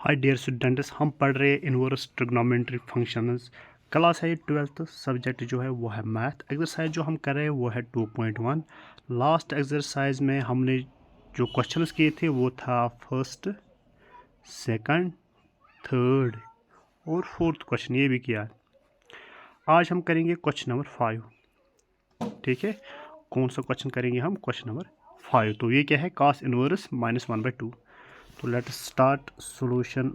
Hi dear students, हम पढ़ रहे हैं इनवर्स ट्रिग्नोमेट्री फंक्शंस। क्लास है 12th, सब्जेक्ट जो है वो है मैथ। एक्सरसाइज जो हम कर रहे हैं वो है 2.1। लास्ट एक्सरसाइज में हमने जो क्वेश्चंस किए थे वो था फर्स्ट, सेकंड, थर्ड और फोर्थ क्वेश्चन, ये भी किया। आज हम करेंगे क्वेश्चन नंबर 5। ठीक है, कौन सा क्वेश्चन करेंगे हम? Question number 5। तो ये क्या है? cos inverse -1/2। तो लेट स्टार्ट सॉल्यूशन।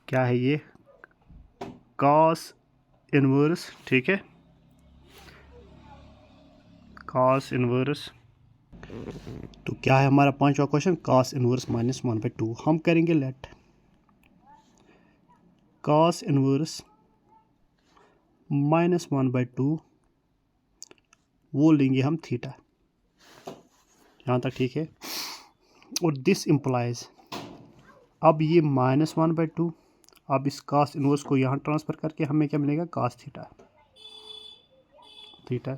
क्या है ये? cos इनवर्स, ठीक है, cos इनवर्स। तो क्या है हमारा पांचवा क्वेश्चन? cos inverse -1/2। हम करेंगे लेट cos इनवर्स -1/2, वो लेंगे हम थीटा। यहाँ तक ठीक है। और दिस इम्प्लाइज, अब ये -1/2, अब इस cos इनवर्स को यहाँ ट्रांसफर करके हमें क्या मिलेगा? cos theta. थीटा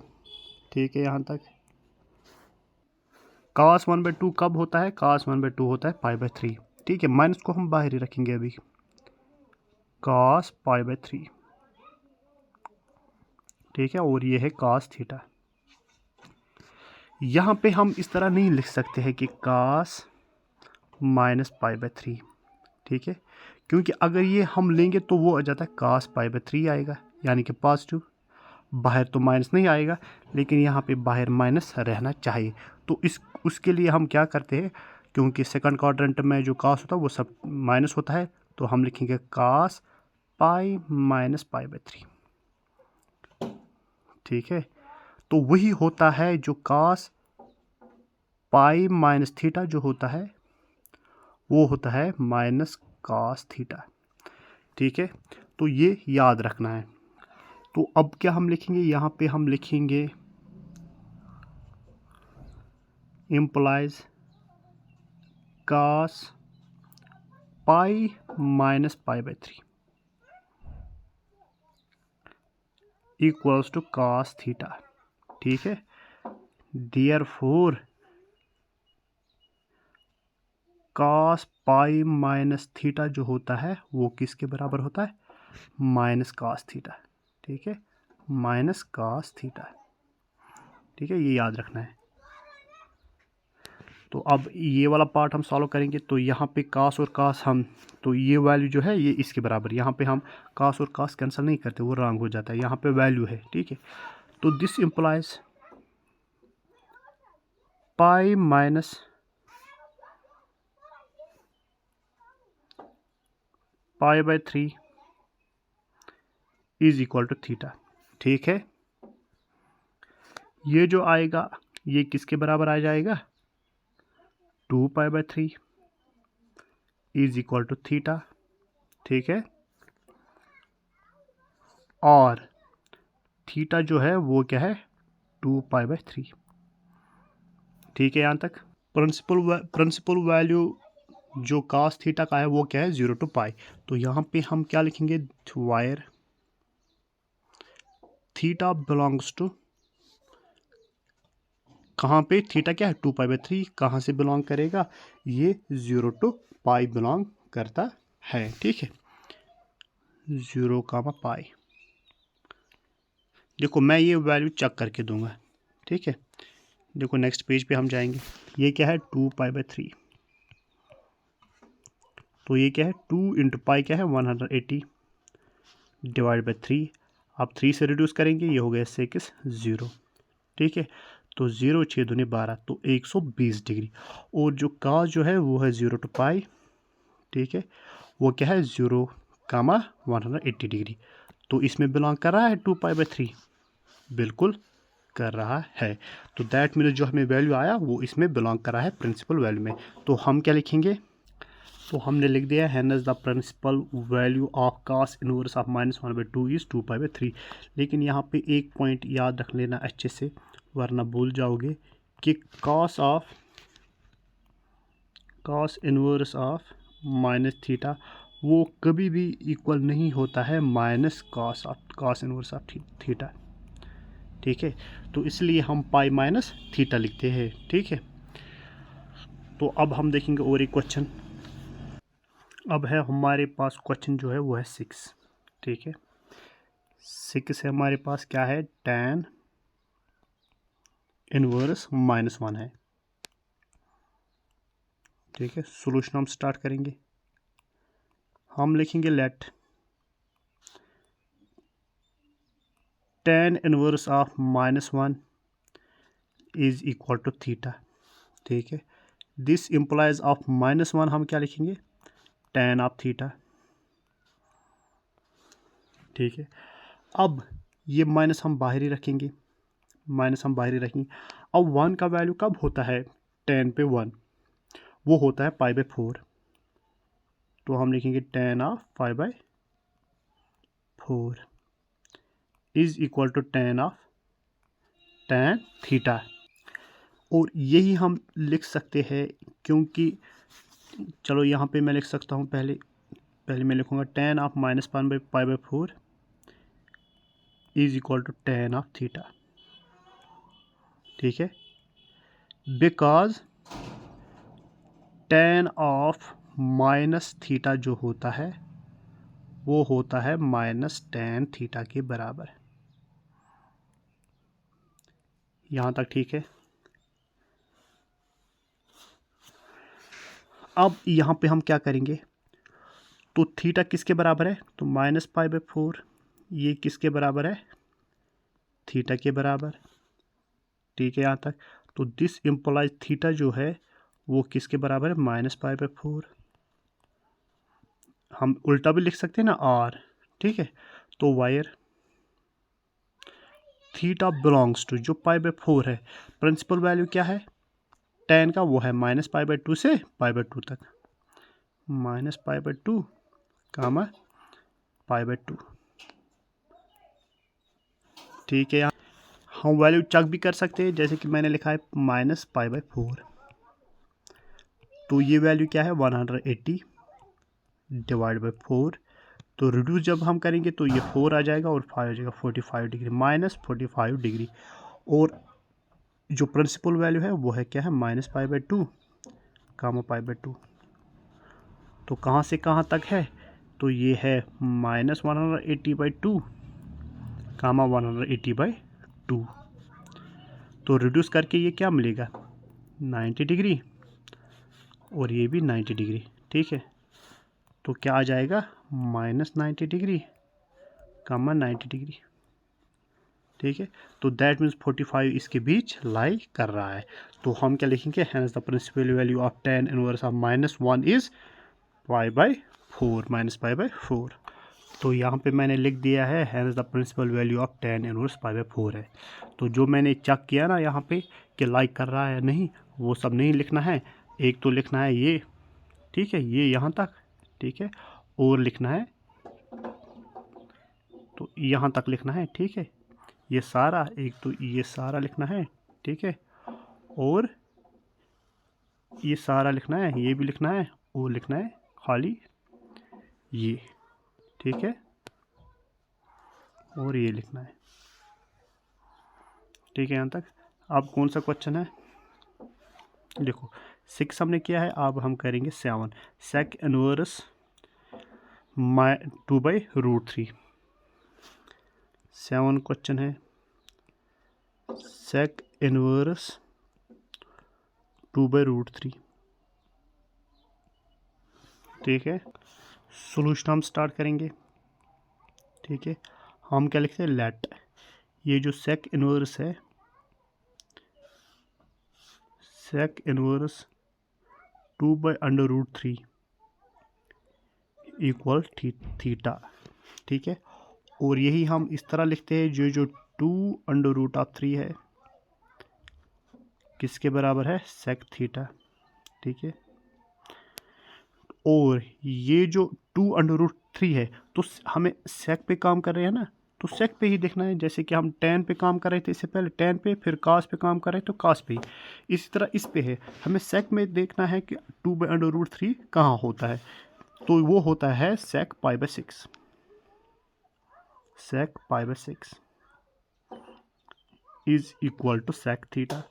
ठीक है। यहाँ तक cos 1/2 कब होता है? cos 1/2 होता है π/3। ठीक है, माइनस को हम बाहर ही रखेंगे अभी। cos π/3, ठीक है, और ये है cos थीटा। यहाँ पे हम इस तरह नहीं लिख सकते हैं कि cos -π/3, ठीक है, क्योंकि अगर ये हम लेंगे तो वो आ जाता है cos π/3 आएगा, यानी कि पॉजिटिव। बाहर तो माइनस नहीं आएगा, लेकिन यहाँ पे बाहर माइनस रहना चाहिए। तो उसके लिए हम क्या करते हैं, क्योंकि सेकंड क्वाड्रेंट में जो cos होता है वो सब माइनस होता है, तो हम लिखेंगे cos π -π/3। ठीक है, तो वही होता है जो cos π - थीटा जो होता है वो होता है -cos थीटा। ठीक है, तो ये याद रखना है। तो अब क्या हम लिखेंगे? यहाँ पे हम लिखेंगे implies cos π -π/3 equals to cos theta. ठीक है, देयरफॉर cos π - थीटा जो होता है वो किसके बराबर होता है? -cos theta. ठीक है, -cos थीटा। ठीक है, ये याद रखना है। तो अब ये वाला पार्ट हम सॉल्व करेंगे। तो यहाँ पे cos और cos हम, तो ये वैल्यू जो है ये इसके बराबर, यहाँ पे हम cos और cos कैंसिल नहीं करते, वो रॉन्ग हो जाता है। यहाँ पे वैल्यू है, ठीक है। तो this implies π -π/3 is equal to theta. ठीक है, ये जो आएगा ये किसके बराबर आ जाएगा? 2π/3 इज इक्वल टू थीटा। ठीक है, और थीटा जो है वो क्या है? 2π/3। ठीक है, यहाँ तक प्रिंसिपल वैल्यू जो cos थीटा का है वो क्या है? 0 to π। तो यहाँ पे हम क्या लिखेंगे? वायर थीटा बिलोंग्स टू, कहाँ पे? थीटा क्या है? 2π/3। कहाँ से बिलोंग करेगा? ये 0 to π बिलोंग करता है। ठीक है, 0, π। देखो मैं ये वैल्यू चेक करके दूंगा। ठीक है, देखो नेक्स्ट पेज पे हम जाएंगे। ये क्या है? 2π/3। तो ये क्या है? 2 × π क्या है? 180 डिवाइड बाई 3। अब 3 से रिड्यूस करेंगे, ये हो गया 6 0। ठीक है, तो 0 6 दूनी 12, तो 120 डिग्री। और जो cos जो है वो है 0 to π। ठीक है, वो क्या है? 0, 180 डिग्री। तो इसमें बिलोंग कर रहा है 2π/3? बिल्कुल कर रहा है। तो दैट मीन्स जो हमें वैल्यू आया वो इसमें बिलोंग कर रहा है प्रिंसिपल वैल्यू में। तो हम क्या लिखेंगे? तो हमने लिख दिया hence the principal value of cos inverse of -1/2 is 2π/3। लेकिन यहाँ पे एक पॉइंट याद रख लेना अच्छे से, वरना भूल जाओगे कि cos इनवर्स ऑफ -थीटा वो कभी भी इक्वल नहीं होता है cos इनवर्स ऑफ थीटा। ठीक है, तो इसलिए हम π - थीटा लिखते हैं। ठीक है, तो अब हम देखेंगे और एक क्वेश्चन। अब है हमारे पास क्वेश्चन जो है वो है 6, ठीक है। 6 है हमारे पास, क्या है, tan इनवर्स -1 है, ठीक है। सोल्यूशन हम स्टार्ट करेंगे, हम लिखेंगे let tan inverse of -1 is equal to theta, ठीक है। दिस इम्प्लाइज ऑफ -1 हम क्या लिखेंगे, tan ऑफ थीटा, ठीक है। अब ये माइनस हम बाहर ही रखेंगे, माइनस हम बाहर ही रखेंगे। अब 1 का वैल्यू कब होता है tan पे 1, वो होता है π/4, तो हम लिखेंगे tan of π/4 is equal to tan of tan theta. और यही हम लिख सकते हैं, क्योंकि चलो यहाँ पे मैं लिख सकता हूँ, पहले मैं लिखूँगा tan of -1/π/4 is equal to tan of theta, ठीक है। Because tan of minus theta जो होता है वो होता है -tan थीटा के बराबर। यहाँ तक ठीक है। अब यहाँ पे हम क्या करेंगे, तो थीटा किसके बराबर है, तो -π/4, ये किसके बराबर है, थीटा के बराबर, ठीक है यहाँ तक। तो दिस इम्प्लाइज थीटा जो है वो किसके बराबर है, -π/4। हम उल्टा भी लिख सकते हैं ना, r, ठीक है। तो वायर थीटा बिलोंग्स टू, जो π/4 है, प्रिंसिपल वैल्यू क्या है tan का, वो है -π/2 से π/2 तक, -π/2 कामा π/2, ठीक है। यहाँ हम वैल्यू चेक भी कर सकते हैं, जैसे कि मैंने लिखा है -π/4, तो ये वैल्यू क्या है 180 डिवाइड बाई 4, तो रिड्यूस जब हम करेंगे तो ये 4 आ जाएगा और 5 आ जाएगा, 45 डिग्री, -45 डिग्री। और जो प्रिंसिपल वैल्यू है वो है क्या है, -π/2 कामा π/2, तो कहाँ से कहाँ तक है, तो ये है -180/2 कामा 180/2, तो रिड्यूस करके ये क्या मिलेगा, 90 डिग्री, और ये भी 90 डिग्री, ठीक है। तो क्या आ जाएगा, -90 डिग्री कामा 90 डिग्री, ठीक है। तो दैट मीन्स 45 इसके बीच लाई कर रहा है। तो हम क्या लिखेंगे, hence the principal value of tan inverse of -1 is π/4 तो यहाँ पे मैंने लिख दिया है hence the principal value of tan inverse π/4 है। तो जो मैंने चेक किया ना यहाँ पे कि लाइक कर रहा है नहीं, वो सब नहीं लिखना है, एक तो लिखना है ये, ठीक है, ये यहाँ तक, ठीक है, और लिखना है, तो यहाँ तक लिखना है, ठीक है, ये सारा, एक तो ये सारा लिखना है, ठीक है, और ये सारा लिखना है, ये भी लिखना है, और लिखना है खाली ये, ठीक है, और ये लिखना है, ठीक है यहाँ तक। अब कौन सा क्वेश्चन है, देखो 6 हमने किया है, अब हम करेंगे 7, sec इनवर्स 2/√3, 7 क्वेश्चन है, sec इनवर्स 2/√3, ठीक है। सोल्यूशन हम स्टार्ट करेंगे, ठीक है। हम क्या लिखते हैं, लेट ये जो sec इनवर्स है, sec इनवर्स 2/√3 इक्वल थीटा, ठीक है। और यही हम इस तरह लिखते हैं, जो 2√3 है किसके बराबर है, sec थीटा, ठीक है। और ये जो 2√3 है, तो हमें sec पे काम कर रहे हैं ना, तो sec पे ही देखना है, जैसे कि हम tan पे काम कर रहे थे इससे पहले tan पे, फिर cos पे काम कर रहे थे तो cos पे ही, इसी तरह इस पे है, हमें sec में देखना है कि 2/√3 कहाँ होता है, तो वो होता है sec π/6, sec π/6 is equal to sec theta,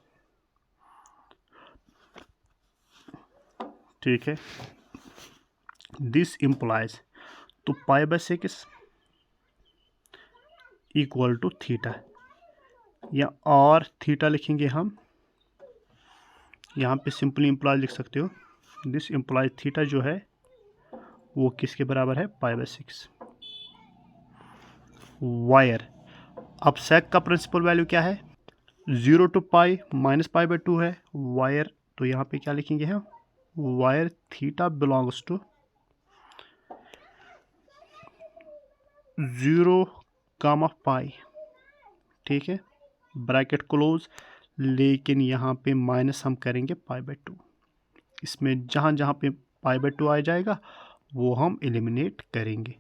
ठीक है। दिस इम्प्लाइज, तो pi by 6 equal to theta, या और थीटा लिखेंगे हम, यहाँ पे सिंपली इम्प्लाइज लिख सकते हो। दिस इम्प्लाइज थीटा जो है वो किसके बराबर है, पाई बाय 6। वायर, अब सेक का प्रिंसिपल वैल्यू क्या है, 0 to pi minus pi by 2 है वायर, तो यहाँ पे क्या लिखेंगे हम, where theta belongs to 0 comma pi, ठीक है, ब्रैकेट क्लोज, लेकिन यहाँ पे माइनस हम करेंगे पाई बाय 2। इसमें जहाँ जहाँ पे पाई बाय 2 आ जाएगा वो हम एलिमिनेट करेंगे,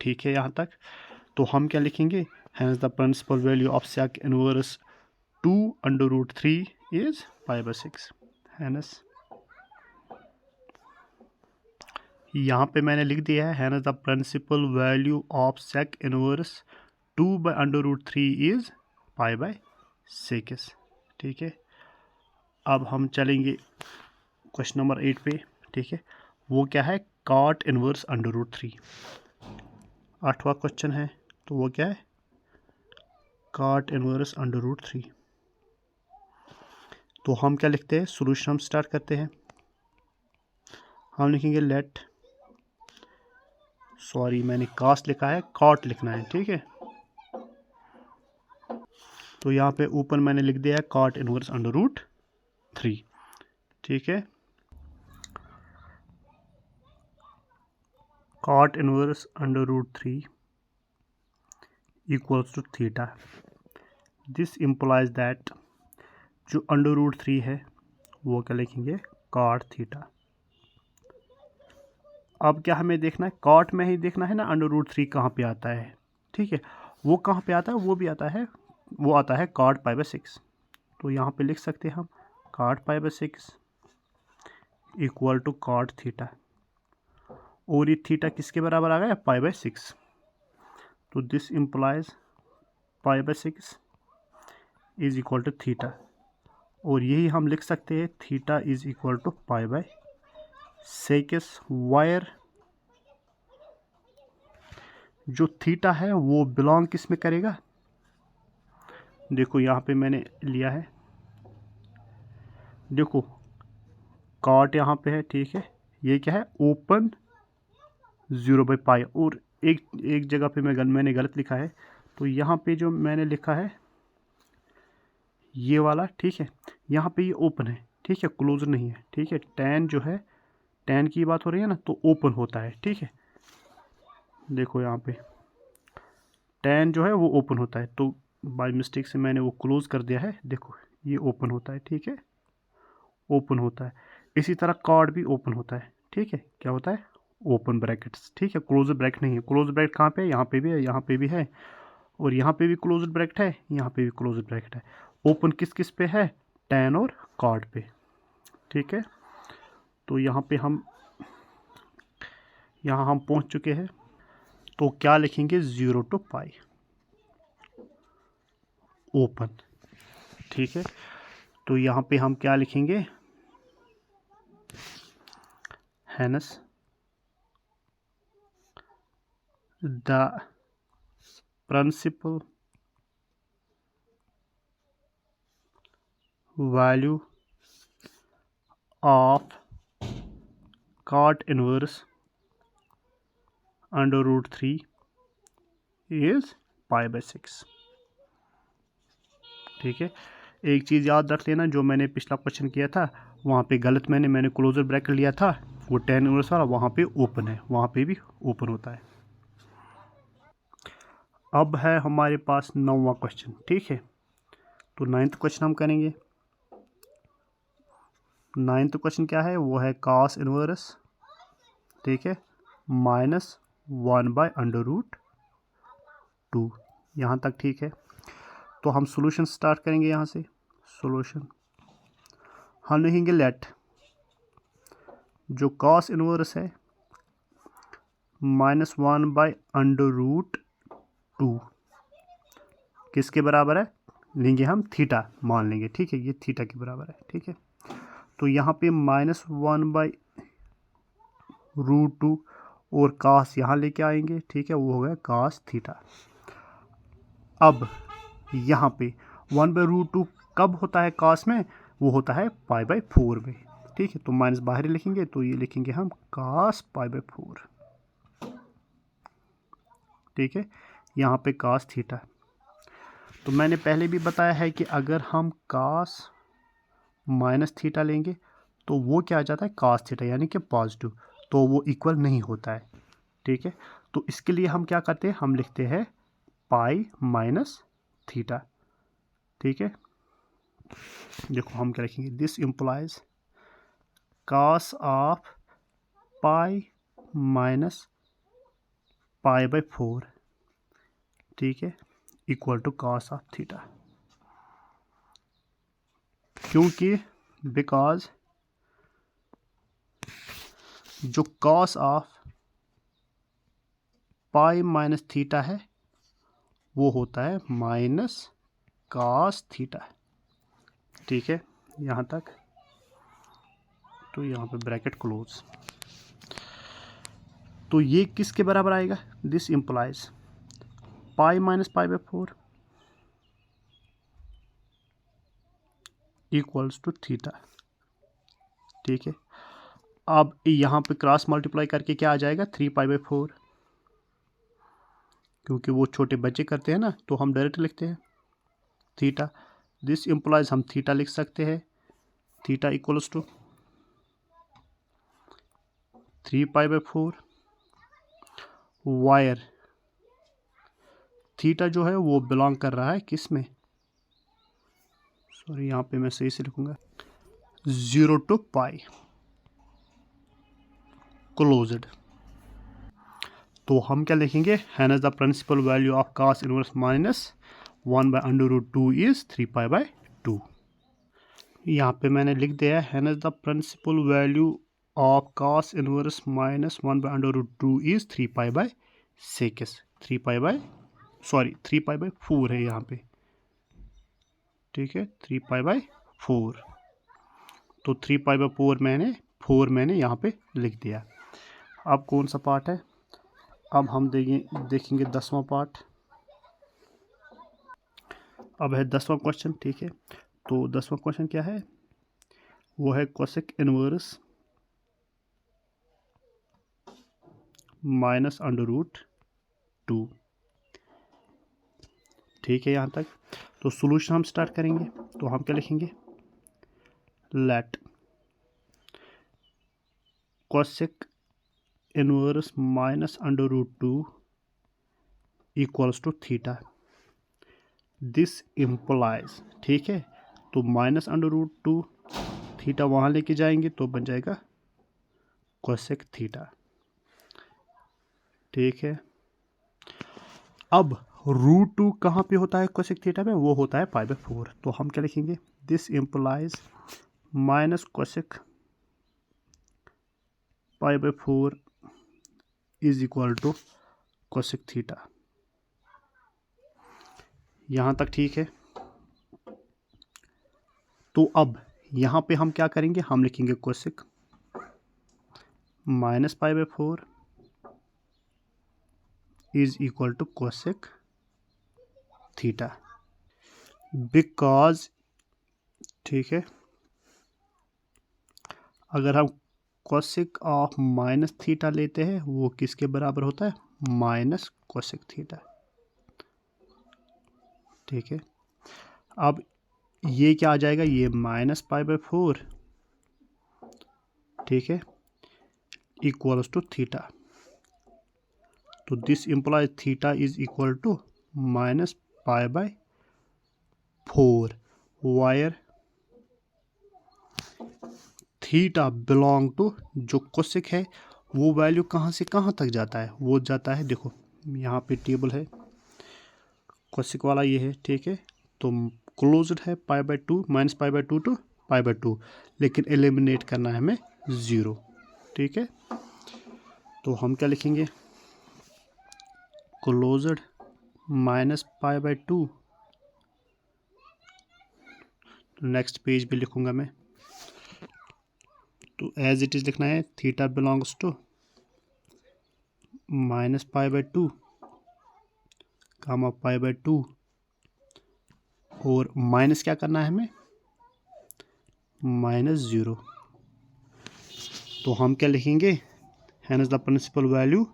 ठीक है यहाँ तक। तो हम क्या लिखेंगे, hence the principal value of sec inverse 2√3 is pi by 6। Hence यहाँ पे मैंने लिख दिया है, hence the principal value of sec inverse 2/√3 is pi by 6, ठीक है। अब हम चलेंगे क्वेश्चन नंबर 8 पे, ठीक है। वो क्या है, कॉट इनवर्स √3, 8वां क्वेश्चन है, तो वो क्या है, कॉट इनवर्स √3। तो हम क्या लिखते हैं, सॉल्यूशन हम स्टार्ट करते हैं। हम लिखेंगे लेट, सॉरी मैंने कास्ट लिखा है, कॉट लिखना है, ठीक है। तो यहाँ पे ऊपर मैंने लिख दिया है कॉट इनवर्स √3, ठीक है। Cot inverse √3 equals to theta. This implies that जो √3 है वो क्या लिखेंगे, कॉट थीटा। अब क्या हमें देखना है, कॉट में ही देखना है ना √3 कहाँ पे आता है, ठीक है। वो कहाँ पे आता है, वो भी आता है, वो आता है कॉट पाई बाय 6। तो यहाँ पे लिख सकते हैं हम cot pi by 6 equal to cot theta, और ये थीटा किसके बराबर आ गया, पाई बाय 6। तो this implies pi by 6 is equal to theta, और यही हम लिख सकते हैं theta is equal to pi by 6। Where जो थीटा है वो बिलोंग किस में करेगा, देखो यहाँ पे मैंने लिया है, देखो कॉट यहाँ पे है, ठीक है। ये क्या है, ओपन 0 बाई पाई, और एक जगह पे मैंने गलत लिखा है, तो यहाँ पे जो मैंने लिखा है ये वाला, ठीक है, यहाँ पे ये ओपन है, ठीक है, क्लोज नहीं है, ठीक है। टैन जो है, टैन की बात हो रही है ना, तो ओपन होता है, ठीक है। देखो यहाँ पे टैन जो है वो ओपन होता है, तो बाय मिस्टेक से मैंने वो क्लोज कर दिया है, देखो ये ओपन होता है, ठीक है, ओपन होता है। इसी तरह कॉर्ड भी ओपन होता है, ठीक है, क्या होता है, ओपन ब्रैकेट्स, ठीक है, क्लोज ब्रैकेट नहीं है। क्लोज ब्रैकेट कहाँ पे है, यहाँ पे भी है, यहाँ पे भी है, और यहाँ पे भी क्लोज ब्रैकेट है, यहाँ पे भी क्लोज ब्रैकेट है। ओपन किस किस पे है, टैन और कॉर्ड पे, ठीक है। तो यहाँ हम पहुँच चुके हैं, तो क्या लिखेंगे, 0 टू पाई ओपन, ठीक है। तो यहाँ पे हम क्या लिखेंगे, hence the principal value of cot inverse √3 is pi by 6, ठीक है। एक चीज़ याद रख लेना, जो मैंने पिछला क्वेश्चन किया था वहाँ पे गलत मैंने क्लोजर ब्रैकेट लिया था, वो टैन इनवर्स वाला वहाँ पे ओपन है, वहाँ पे भी ओपन होता है। अब है हमारे पास 9वां क्वेश्चन, ठीक है। तो 9th क्वेश्चन हम करेंगे। 9th क्वेश्चन क्या है, वो है कॉस इनवर्स, ठीक है, -1/√2, यहाँ तक ठीक है। तो हम सॉल्यूशन स्टार्ट करेंगे यहाँ से। सॉल्यूशन हम लिखेंगे लेट, जो कॉस इनवर्स है -1/√2 किसके बराबर है, लेंगे हम थीटा मान लेंगे, ठीक है, ये थीटा के बराबर है, ठीक है। तो यहाँ पे -1/√2 √2 और कास यहाँ लेके आएंगे, ठीक है, वो हो गया कास थीटा। अब यहाँ पे 1/√2 कब होता है कास में, वो होता है π/4 में, ठीक है। तो माइनस बाहर ही लिखेंगे, तो ये लिखेंगे हम कास π/4, ठीक है। यहाँ पे कास थीटा। तो मैंने पहले भी बताया है कि अगर हम कास माइनस थीटा लेंगे तो वो क्या आ जाता है कास थीटा, यानी कि पॉजिटिव, तो वो इक्वल नहीं होता है, ठीक है। तो इसके लिए हम क्या करते हैं, हम लिखते हैं पाई माइनस थीटा, ठीक है। देखो हम क्या लिखेंगे, this implies cos of pi minus π/4, ठीक है, equal to cos of theta. क्योंकि बिकॉज जो cos of pi minus theta है वो होता है माइनस कॉस थीटा, ठीक है, यहाँ तक। तो यहाँ पे ब्रैकेट क्लोज। तो ये किसके बराबर आएगा, this implies pi minus π/4 equals to theta, ठीक है। अब यहाँ पे क्रॉस मल्टीप्लाई करके क्या आ जाएगा 3π/4, क्योंकि वो छोटे बच्चे करते हैं ना, तो हम डायरेक्ट लिखते हैं थीटा। दिस इम्प्लाइज हम थीटा लिख सकते हैं, theta equals to 3π/4 where theta जो है वो बिलोंग कर रहा है किस में, सॉरी यहाँ पे मैं सही से लिखूंगा 0 to π क्लोज्ड। तो हम क्या लिखेंगे, hence the principal value of cos inverse minus 1/√2 is 3π/2। यहाँ पे मैंने लिख दिया hence the principal value of cos inverse minus 1/√2 is 3π/6, 3π/4 है यहाँ पे, ठीक है, 3π/4। तो 3π/4 मैंने यहाँ पे लिख दिया। अब कौन सा पार्ट है, अब हम देखेंगे 10वां पार्ट। अब है 10वां क्वेश्चन, ठीक है। तो 10वां क्वेश्चन क्या है, वो है कोसेक इनवर्स माइनस √2, ठीक है यहाँ तक। तो सॉल्यूशन हम स्टार्ट करेंगे, तो हम क्या लिखेंगे, let cosec inverse minus √2 equals to theta. This implies, ठीक है, तो माइनस √2 थीटा वहाँ लेके जाएंगे तो बन जाएगा कोसेक थीटा, ठीक है। अब √2 कहाँ पे होता है कोसेक थीटा में, वो होता है π/4। तो हम क्या लिखेंगे, this implies minus cosec π/4 is equal to cosec theta. यहाँ तक ठीक है। तो अब यहाँ पे हम क्या करेंगे, हम लिखेंगे cosec minus π/4 is equal to cosec theta, because, ठीक है, अगर हम कोसेक ऑफ माइनस थीटा लेते हैं वो किसके बराबर होता है, माइनस कोसेक थीटा, ठीक है। अब ये क्या आ जाएगा, ये माइनस π/4, ठीक है, इक्वल्स टू थीटा। तो this implies theta is equal to minus π/4 where theta belong to, जो कोसेक है वो वैल्यू कहाँ से कहाँ तक जाता है, वो जाता है, देखो यहाँ पे टेबल है, कोसेक वाला ये है, ठीक है। तो क्लोज्ड है π/2 माइनस π/2 टू π/2, लेकिन एलिमिनेट करना है हमें 0, ठीक है। तो हम क्या लिखेंगे, क्लोज्ड माइनस π/2, नेक्स्ट पेज पे लिखूंगा मैं, तो एज इट इज़ लिखना है theta belongs to minus pi by 2 comma pi by 2 और माइनस क्या करना है हमें, -0। तो हम क्या लिखेंगे, hence the principal value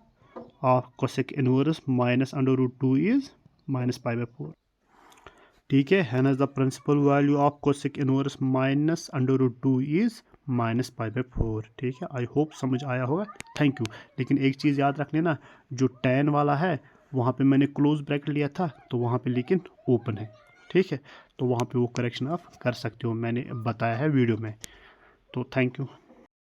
of cosec inverse minus under root 2 is minus pi by 4। ठीक है, hence the principal value of cosec inverse minus under root 2 is minus pi by 4। ठीक है, आई होप समझ आया होगा, थैंक यू। लेकिन एक चीज़ याद रख लेना, जो tan वाला है वहाँ पे मैंने क्लोज ब्रैकेट लिया था, तो वहाँ पे लेकिन ओपन है। ठीक है, तो वहाँ पे वो करेक्शन आप कर सकते हो, मैंने बताया है वीडियो में। तो थैंक यू।